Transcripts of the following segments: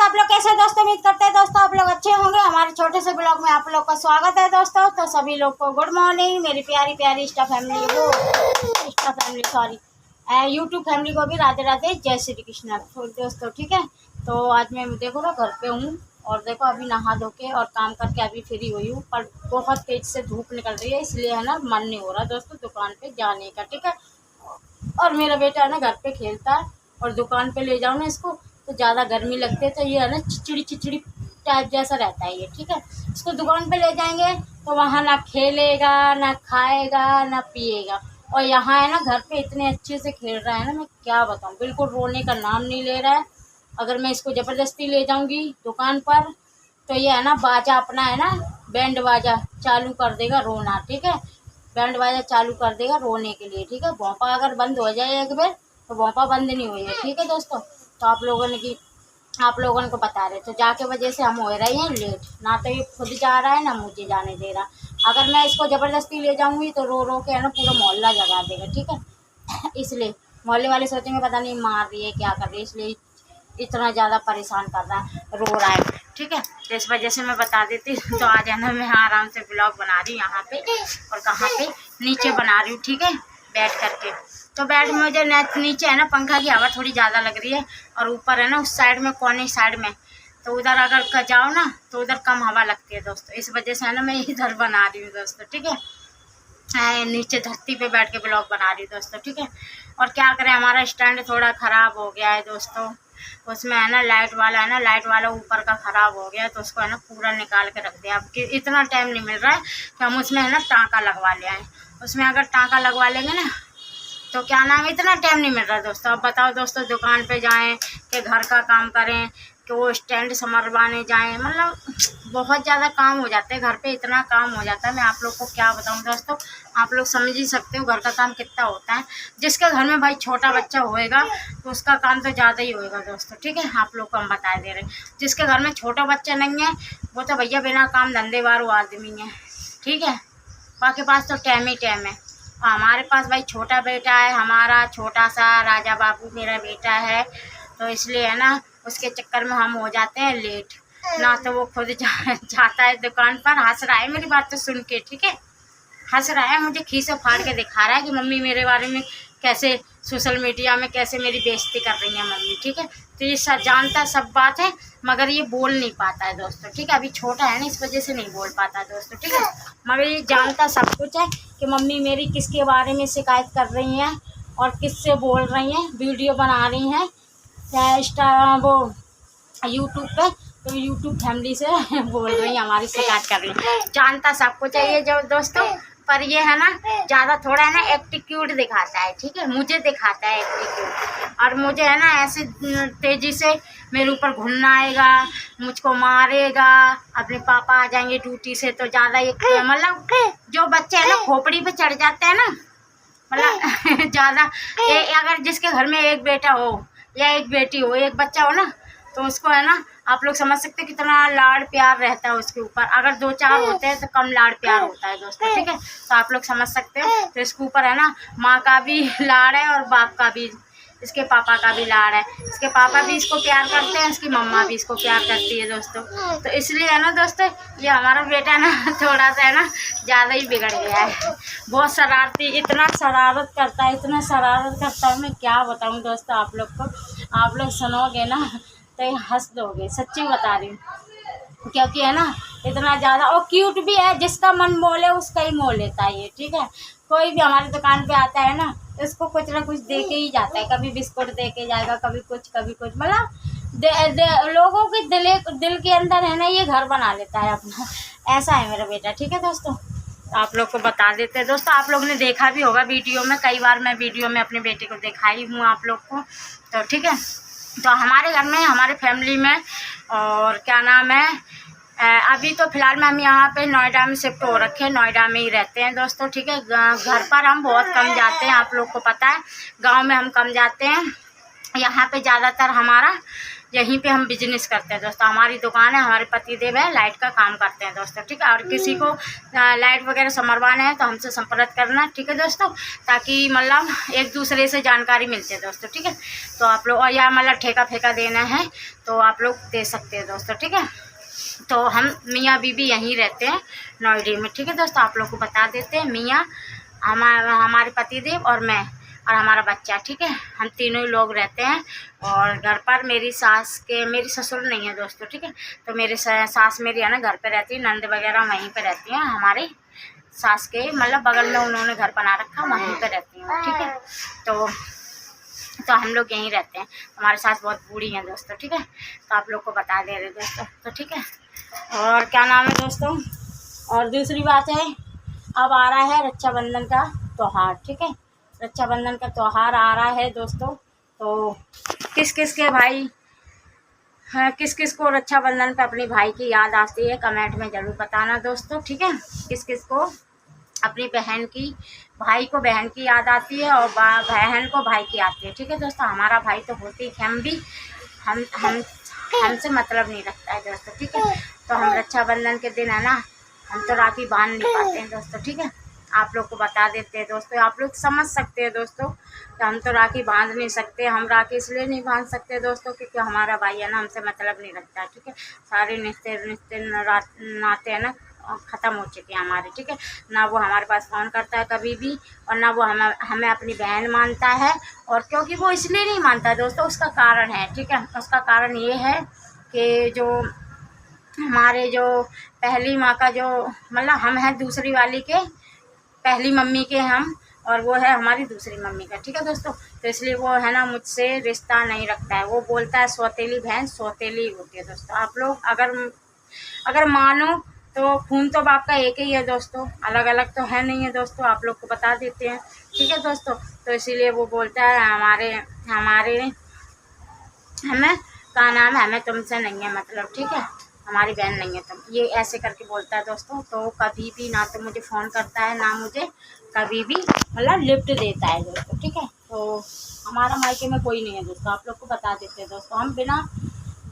आप लोग कैसे दोस्तों? उम्मीद करते हैं दोस्तों आप लोग अच्छे होंगे। हमारे छोटे से ब्लॉग में आप लोग का स्वागत है दोस्तों। तो सभी लोग को गुड मॉर्निंग। मेरी प्यारी प्यारी यूट्यूब फैमिली को भी राधे राधे, जय श्री कृष्ण। तो दोस्तों ठीक है, तो आज मैं देखो ना घर पे हूँ और देखो अभी नहा धो के और काम करके अभी फ्री हुई हूँ, पर बहुत तेज से धूप निकल रही है, इसलिए है ना मन नहीं हो रहा दोस्तों दुकान पे जाने का। ठीक है, और मेरा बेटा है ना घर पे खेलता है और दुकान पे ले जाऊँ ना इसको तो ज़्यादा गर्मी लगती है, तो ये है ना चिचड़ी टाइप जैसा रहता है ये। ठीक है, इसको दुकान पे ले जाएंगे तो वहाँ ना खेलेगा ना खाएगा ना पिएगा, और यहाँ है ना घर पे इतने अच्छे से खेल रहा है ना, मैं क्या बताऊँ, बिल्कुल रोने का नाम नहीं ले रहा है। अगर मैं इसको ज़बरदस्ती ले जाऊँगी दुकान पर तो ये है ना बाजा अपना है ना बैंड बाजा चालू कर देगा रोना। ठीक है, बैंड बाजा चालू कर देगा रोने के लिए। ठीक है, भौंपा अगर बंद हो जाए एक बार तो भौंपा बंद नहीं हुई है। ठीक है दोस्तों, तो आप लोगों को बता रहे तो जाके वजह से हम हो रहे हैं लेट, ना तो ये खुद जा रहा है ना मुझे जाने दे रहा। अगर मैं इसको ज़बरदस्ती ले जाऊंगी तो रो रो के है ना पूरा मोहल्ला जगा देगा। ठीक है, इसलिए मोहल्ले वाले सोचेंगे पता नहीं मार रही है क्या कर रही है, इसलिए इतना ज़्यादा परेशान कर रहा है, रो रहा है। ठीक है, तो इस वजह से मैं बता देती हूँ। तो आज है ना मैं आराम से ब्लॉग बना रही हूँ यहाँ पे, और कहाँ पे नीचे बना रही हूँ। ठीक है, बैठ करके तो बैठ में मुझे नीचे है ना पंखा की हवा थोड़ी ज़्यादा लग रही है, और ऊपर है ना उस साइड में कोने साइड में तो उधर अगर जाओ ना तो उधर कम हवा लगती है दोस्तों, इस वजह से है ना मैं इधर बना रही हूँ दोस्तों। ठीक है, नीचे धरती पे बैठ के ब्लॉग बना रही हूँ दोस्तों। ठीक है, और क्या करें हमारा स्टैंड थोड़ा ख़राब हो गया है दोस्तों, उसमें है ना लाइट वाला ऊपर का ख़राब हो गया, तो उसको है ना पूरा निकाल के रख दिया। अब कि इतना टाइम नहीं मिल रहा है कि हम उसमें है ना टाँका लगवा ले आएँ। उसमें अगर टाँका लगवा लेंगे ना तो क्या नाम है, इतना टाइम नहीं मिल रहा दोस्तों। अब बताओ दोस्तों, दुकान पे जाएं कि घर का काम करें कि वो स्टैंड संभलवाने जाएं, मतलब बहुत ज़्यादा काम हो जाते हैं घर पे, इतना काम हो जाता है मैं आप लोग को क्या बताऊं दोस्तों। आप लोग समझ ही सकते हो घर का काम कितना होता है। जिसके घर में भाई छोटा बच्चा होएगा तो उसका काम तो ज़्यादा ही होएगा दोस्तों। ठीक है, आप लोग को हम बता दे रहे हैं, जिसके घर में छोटा बच्चा नहीं है वो तो भैया बिना काम धंधे वाले आदमी है। ठीक है, बाकी पास तो टाइम ही टाइम है। हमारे पास भाई छोटा बेटा है, हमारा छोटा सा राजा बाबू मेरा बेटा है, तो इसलिए है ना उसके चक्कर में हम हो जाते हैं लेट। ना तो वो खुद जाता है दुकान पर, हंस रहा है मेरी बात तो सुन के। ठीक है, हंस रहा है, मुझे खीसे फाड़ के दिखा रहा है कि मम्मी मेरे बारे में कैसे सोशल मीडिया में कैसे मेरी बेइज्जती कर रही है मम्मी। ठीक है, तो ये सब जानता सब बात है, मगर ये बोल नहीं पाता है दोस्तों। ठीक है, अभी छोटा है ना इस वजह से नहीं बोल पाता दोस्तों। ठीक है, मगर ये जानता सब कुछ है कि मम्मी मेरी किसके बारे में शिकायत कर रही हैं और किससे बोल रही हैं, वीडियो बना रही हैं वो यूट्यूब पे, तो यूट्यूब फैमिली से बोल रही है, हमारी शिकायत कर रही है। जानता सब कुछ है ये जो दोस्तों, पर ये है ना ज़्यादा थोड़ा है ना एप्टीट्यूड दिखाता है। ठीक है, मुझे दिखाता है एप्टीट्यूड, और मुझे है ना ऐसे तेज़ी से मेरे ऊपर घुलना आएगा, मुझको मारेगा। अपने पापा आ जाएंगे ड्यूटी से तो ज़्यादा एक मतलब जो बच्चे है ना खोपड़ी पे चढ़ जाते हैं ना, मतलब ज़्यादा अगर जिसके घर में एक बेटा हो या एक बेटी हो, एक बच्चा हो ना, तो उसको है ना आप लोग समझ सकते हैं कितना लाड़ प्यार रहता है उसके ऊपर। अगर 2-4 होते हैं तो कम लाड़ प्यार होता है दोस्तों। ठीक है, तो आप लोग समझ सकते हो। तो इसके ऊपर है ना माँ का भी लाड़ है और बाप का भी, इसके पापा का भी लाड़ है। इसके पापा भी इसको प्यार करते हैं, इसकी मम्मा भी इसको प्यार करती है दोस्तों। तो इसलिए है ना दोस्तों ये हमारा बेटा ना थोड़ा सा है ना ज़्यादा ही बिगड़ गया है, बहुत शरारती, इतना शरारत करता है, इतना शरारत करता है, मैं क्या बताऊँ दोस्तों आप लोग को। आप लोग सुनोगे ना तो हंस दोगे, सच्ची बता रही हूँ, क्योंकि है ना इतना ज़्यादा, और क्यूट भी है, जिसका मन मोले उसका ही मोल लेता है ये। ठीक है, कोई भी हमारी दुकान पे आता है ना इसको कुछ ना कुछ दे के ही जाता है, कभी बिस्कुट दे के जाएगा, कभी कुछ मतलब लोगों के दिल के अंदर है ना ये घर बना लेता है अपना, ऐसा है मेरा बेटा। ठीक है दोस्तों, तो आप लोग को बता देते हैं दोस्तों, आप लोग ने देखा भी होगा वीडियो में, कई बार मैं वीडियो में अपने बेटे को दिखाई हूँ आप लोग को। तो ठीक है, तो हमारे घर में, हमारे फैमिली में, और क्या नाम है, अभी तो फ़िलहाल में हम यहाँ पे नोएडा में शिफ्ट हो रखे हैं, नोएडा में ही रहते हैं दोस्तों। ठीक है, घर पर हम बहुत कम जाते हैं, आप लोग को पता है, गांव में हम कम जाते हैं। यहाँ पे ज़्यादातर हमारा यहीं पे हम बिजनेस करते हैं दोस्तों। हमारी दुकान है, हमारे पतिदेव है, लाइट का काम करते हैं दोस्तों, ठीक है। और किसी को लाइट वगैरह समरवाना है तो हमसे संपर्क करना, ठीक है दोस्तों, ताकि मतलब एक दूसरे से जानकारी मिलती है दोस्तों, ठीक है। तो आप लोग, और या मतलब ठेका फेका देना है तो आप लोग दे सकते हैं दोस्तों, ठीक है। तो हम मियाँ बीबी यहीं रहते हैं नोएडा में, ठीक है दोस्तों। आप लोग को बता देते हैं, मियाँ, हमारे पतिदेव और मैं और हमारा बच्चा, ठीक है। हम तीनों ही लोग रहते हैं। और घर पर मेरी ससुर नहीं है दोस्तों, ठीक है। तो मेरी सास मेरी है ना घर पे रहती है, नंद वगैरह वहीं पे रहती हैं हमारे सास के मतलब बगल में उन्होंने घर बना रखा, वहीं पे रहती हैं, ठीक है। तो हम लोग यहीं रहते हैं। हमारे सास बहुत बूढ़ी हैं दोस्तों, ठीक है। तो आप लोग को बता दे रहे दोस्तों, तो ठीक है। और क्या नाम है दोस्तों, और दूसरी बात है, अब आ रहा है रक्षाबंधन का त्यौहार, ठीक है। रक्षाबंधन का त्यौहार आ रहा है दोस्तों। तो किस किस के भाई, हाँ, किस किस को रक्षाबंधन पे अपनी भाई की याद आती है कमेंट में ज़रूर बताना दोस्तों, ठीक है। किस किस को अपनी बहन की, भाई को बहन की याद आती है और बहन को भाई की आती है, ठीक है दोस्तों। हमारा भाई तो होती है, हम भी हमसे मतलब नहीं रखता है दोस्तों, ठीक है। तो हम रक्षाबंधन के दिन है ना, हम तो राखी बांध नहीं पाते हैं दोस्तों, ठीक है। आप लोग को बता देते हैं दोस्तों, आप लोग समझ सकते हैं दोस्तों कि हम तो राखी बांध नहीं सकते। हम राखी इसलिए नहीं बांध सकते दोस्तों क्योंकि हमारा भाई है ना हमसे मतलब नहीं रखता है, ठीक है। सारे रिश्ते नाते है ना ख़त्म हो चुके हैं हमारे, ठीक है। ना वो हमारे पास फ़ोन करता है कभी भी, और ना वो हमें अपनी बहन मानता है। और क्योंकि वो इसलिए नहीं मानता दोस्तों, उसका कारण है, ठीक है। उसका कारण ये है कि जो हमारे जो पहली माँ का जो मतलब हम हैं दूसरी वाली के पहली मम्मी के हम, और वो है हमारी दूसरी मम्मी का, ठीक है दोस्तों। तो इसलिए वो है ना मुझसे रिश्ता नहीं रखता है। वो बोलता है सौतेली बहन सौतेली होती है दोस्तों। आप लोग अगर मानो तो खून तो बाप का एक ही है दोस्तों, अलग अलग तो है नहीं है दोस्तों। आप लोग को बता देते हैं, ठीक है दोस्तों। तो इसीलिए वो बोलता है हमें का नाम है, हमें तुमसे नहीं है मतलब, ठीक है। हमारी बहन नहीं है तुम, ये ऐसे करके बोलता है दोस्तों। तो कभी भी ना तो मुझे फ़ोन करता है, ना मुझे कभी भी मतलब लिफ्ट देता है दोस्तों, ठीक है। तो हमारा मायके में कोई नहीं है दोस्तों, आप लोग को बता देते हैं दोस्तों। हम बिना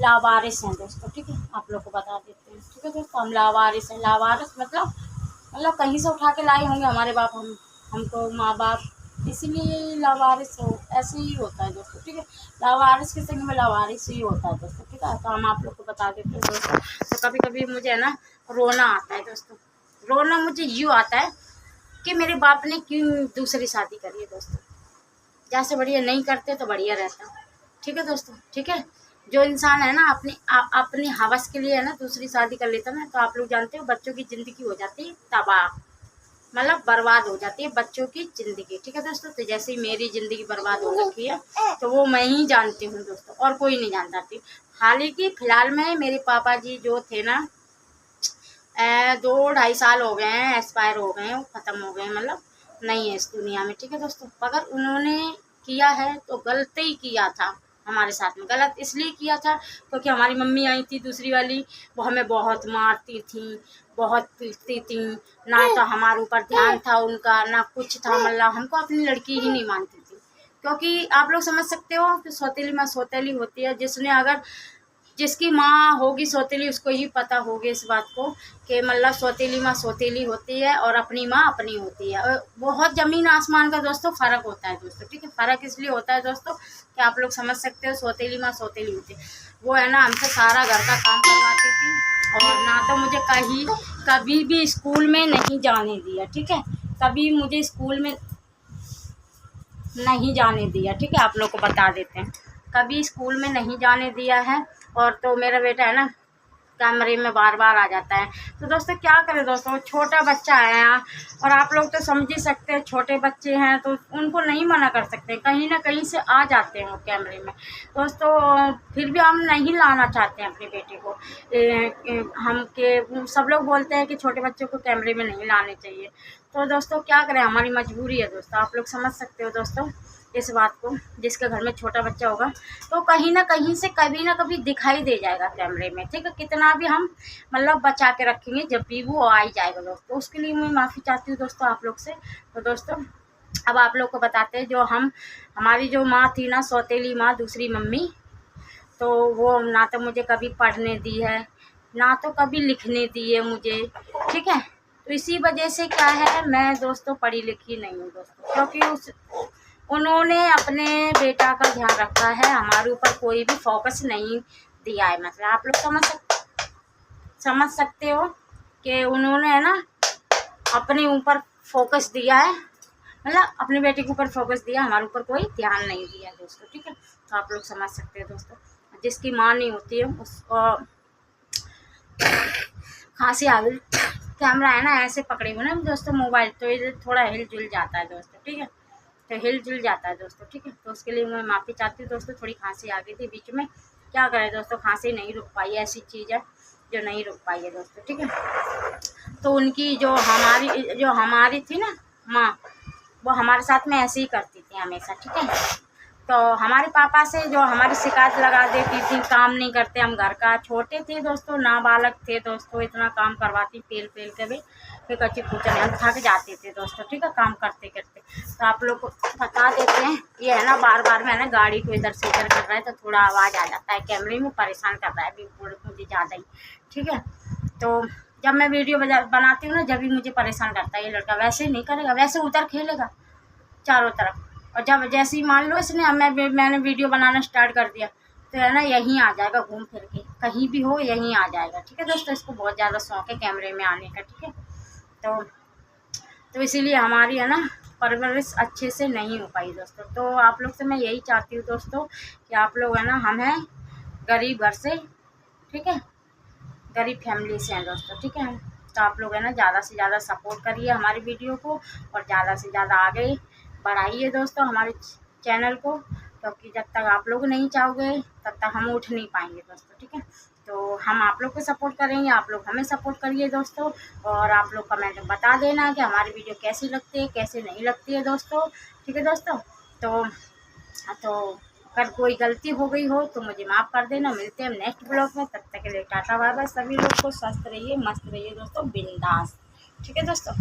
लावारिस हैं दोस्तों, ठीक है। आप लोग को बता देते हैं, ठीक है दोस्तों। हम लावारिस हैं, लावारिस मतलब कहीं से उठा के लाए होंगे हमारे बाप, हमको माँ बाप, इसीलिए लावारिस हो, ऐसे ही होता है दोस्तों, ठीक है। लावारिस के संग में लावारिस ही होता है दोस्तों, ठीक है। तो हम आप लोग को बता देते हैं दोस्तों। तो कभी कभी मुझे है ना रोना आता है दोस्तों, रोना मुझे यूँ आता है कि मेरे बाप ने क्यों दूसरी शादी करी है दोस्तों। जैसे बढ़िया नहीं करते तो बढ़िया रहता, ठीक है दोस्तों, ठीक है। जो इंसान है ना अपनी हवस के लिए है ना दूसरी शादी कर लेता ना, तो आप लोग जानते हो बच्चों की ज़िंदगी हो जाती है तबाह, मतलब बर्बाद हो जाती है बच्चों की ज़िंदगी, ठीक है दोस्तों। तो जैसे ही मेरी ज़िंदगी बर्बाद हो रखी है तो वो मैं ही जानती हूँ दोस्तों, और कोई नहीं जानता थी। हालांकि फ़िलहाल में मेरे पापा जी जो थे ना 2-2.5 साल हो गए हैं, एक्सपायर हो गए हैं, वो ख़त्म हो गए हैं, मतलब नहीं है इस दुनिया में, ठीक है दोस्तों। अगर उन्होंने किया है तो गलत ही किया था हमारे साथ में। गलत इसलिए किया था क्योंकि हमारी मम्मी आई थी दूसरी वाली, वो हमें बहुत मारती थी, बहुत पीटती थी, ना तो हमारे ऊपर ध्यान था उनका, ना कुछ था, मतलब हमको अपनी लड़की ही नहीं मानती थी। क्योंकि आप लोग समझ सकते हो कि सौतेली माँ सौतेली होती है। जिसकी माँ होगी सौतेली उसको ही पता होगी इस बात को कि मतलब सौतेली माँ सौतेली होती है और अपनी माँ अपनी होती है। और बहुत ज़मीन आसमान का दोस्तों फ़र्क होता है दोस्तों, ठीक है। फ़र्क इसलिए होता है दोस्तों कि आप लोग समझ सकते हो, सौतेली माँ सौतेली होती है। वो है ना हमसे सारा घर का काम करवाती थी, और ना तो मुझे कभी भी स्कूल में नहीं जाने दिया, ठीक है। कभी मुझे स्कूल में नहीं जाने दिया, ठीक है। आप लोग को बता देते हैं, कभी स्कूल में नहीं जाने दिया है। और तो मेरा बेटा है ना कमरे में बार बार आ जाता है। तो दोस्तों क्या करें दोस्तों, छोटा बच्चा है यहाँ, और आप लोग तो समझ ही सकते हैं छोटे बच्चे हैं तो उनको नहीं मना कर सकते, कहीं ना कहीं से आ जाते हैं वो कैमरे में दोस्तों। फिर भी हम नहीं लाना चाहते हैं अपने बेटे को। सब लोग बोलते हैं कि छोटे बच्चों को कैमरे में नहीं लाने चाहिए। तो दोस्तों क्या करें, हमारी मजबूरी है दोस्तों, आप लोग समझ सकते हो दोस्तों इस बात को। जिसके घर में छोटा बच्चा होगा तो कहीं ना कहीं से कभी ना कभी दिखाई दे जाएगा कैमरे में, ठीक है। कितना भी हम मतलब बचा के रखेंगे, जब भी वो आ ही जाएगा दोस्तों। उसके लिए मैं माफ़ी चाहती हूँ दोस्तों आप लोग से। तो दोस्तों अब आप लोग को बताते हैं, हमारी जो माँ थी ना सौतेली माँ दूसरी मम्मी, तो वो ना तो मुझे कभी पढ़ने दी है, ना तो कभी लिखने दी है मुझे, ठीक है। तो इसी वजह से क्या है, मैं दोस्तों पढ़ी लिखी नहीं हूँ दोस्तों, क्योंकि उन्होंने अपने बेटा का ध्यान रखा है, हमारे ऊपर कोई भी फोकस नहीं दिया है। मतलब आप लोग समझ सकते हो कि उन्होंने है ना अपने ऊपर फोकस दिया है, मतलब अपने बेटे के ऊपर फोकस दिया, हमारे ऊपर कोई ध्यान नहीं दिया दोस्तों, ठीक है। तो आप लोग समझ सकते हैं दोस्तों, जिसकी माँ नहीं होती है उसको खांसी आ गई। कैमरा है ना ऐसे पकड़े हुए ना दोस्तों मोबाइल, तो ये थोड़ा हिल जुल जाता है दोस्तों, ठीक है। तो हिल जुल जाता है दोस्तों, ठीक है। तो उसके लिए मैं माफ़ी चाहती हूँ दोस्तों, थोड़ी खांसी आ गई थी बीच में, क्या करें दोस्तों, खांसी नहीं रुक पाई, ऐसी चीज़ है जो नहीं रुक पाई है दोस्तों, ठीक है। तो उनकी जो हमारी थी ना माँ, वो हमारे साथ में ऐसे ही करती थी हमेशा, ठीक है। तो हमारे पापा से जो हमारी शिकायत लगा देती थी, काम नहीं करते हम घर का, छोटे थे दोस्तों, नाबालग थे दोस्तों, इतना काम करवाती पेल पेल के भी, फिर कच्ची पूछने हम थक जाते थे दोस्तों, ठीक है, काम करते करते। तो आप लोग को बता देते हैं, ये है ना बार बार में है ना गाड़ी को इधर से इधर कर रहा है, तो थोड़ा आवाज़ आ जाता है, कैमरे में परेशान कर रहा है अभी मुझे ज़्यादा ही, ठीक है। तो जब मैं वीडियो बनाती हूँ ना, जब भी मुझे परेशान करता है ये लड़का, वैसे नहीं करेगा, वैसे उधर खेलेगा चारों तरफ, और जब जैसे ही मान लो इसने मैंने वीडियो बनाना स्टार्ट कर दिया, तो है ना यहीं आ जाएगा घूम फिर के, कहीं भी हो यहीं आ जाएगा, ठीक है दोस्तों। इसको बहुत ज़्यादा शौक है कैमरे में आने का, ठीक है। तो इसीलिए हमारी है ना परवरिश अच्छे से नहीं हो पाई दोस्तों। तो आप लोग से मैं यही चाहती हूँ दोस्तों कि आप लोग है ना, हम हैं गरीब घर से, ठीक है, गरीब फैमिली से हैं दोस्तों, ठीक है। तो आप लोग है ना ज़्यादा से ज़्यादा सपोर्ट करिए हमारी वीडियो को, और ज़्यादा से ज़्यादा आगे बढ़ाइए दोस्तों हमारे चैनल को, क्योंकि जब तक आप लोग नहीं चाहोगे तब तक हम उठ नहीं पाएंगे दोस्तों, ठीक है। तो हम आप लोग को सपोर्ट करेंगे, आप लोग हमें सपोर्ट करिए दोस्तों, और आप लोग कमेंट में बता देना कि हमारी वीडियो कैसी लगती है कैसे नहीं लगती है दोस्तों, ठीक है दोस्तों। तो अगर कोई गलती हो गई हो तो मुझे माफ़ कर देना। मिलते हैं हम नेक्स्ट ब्लॉग में, तब तक के लिए टाटा बाय बाय। सभी लोग को स्वस्थ रहिए, मस्त रहिए दोस्तों, बिंदास, ठीक है दोस्तों।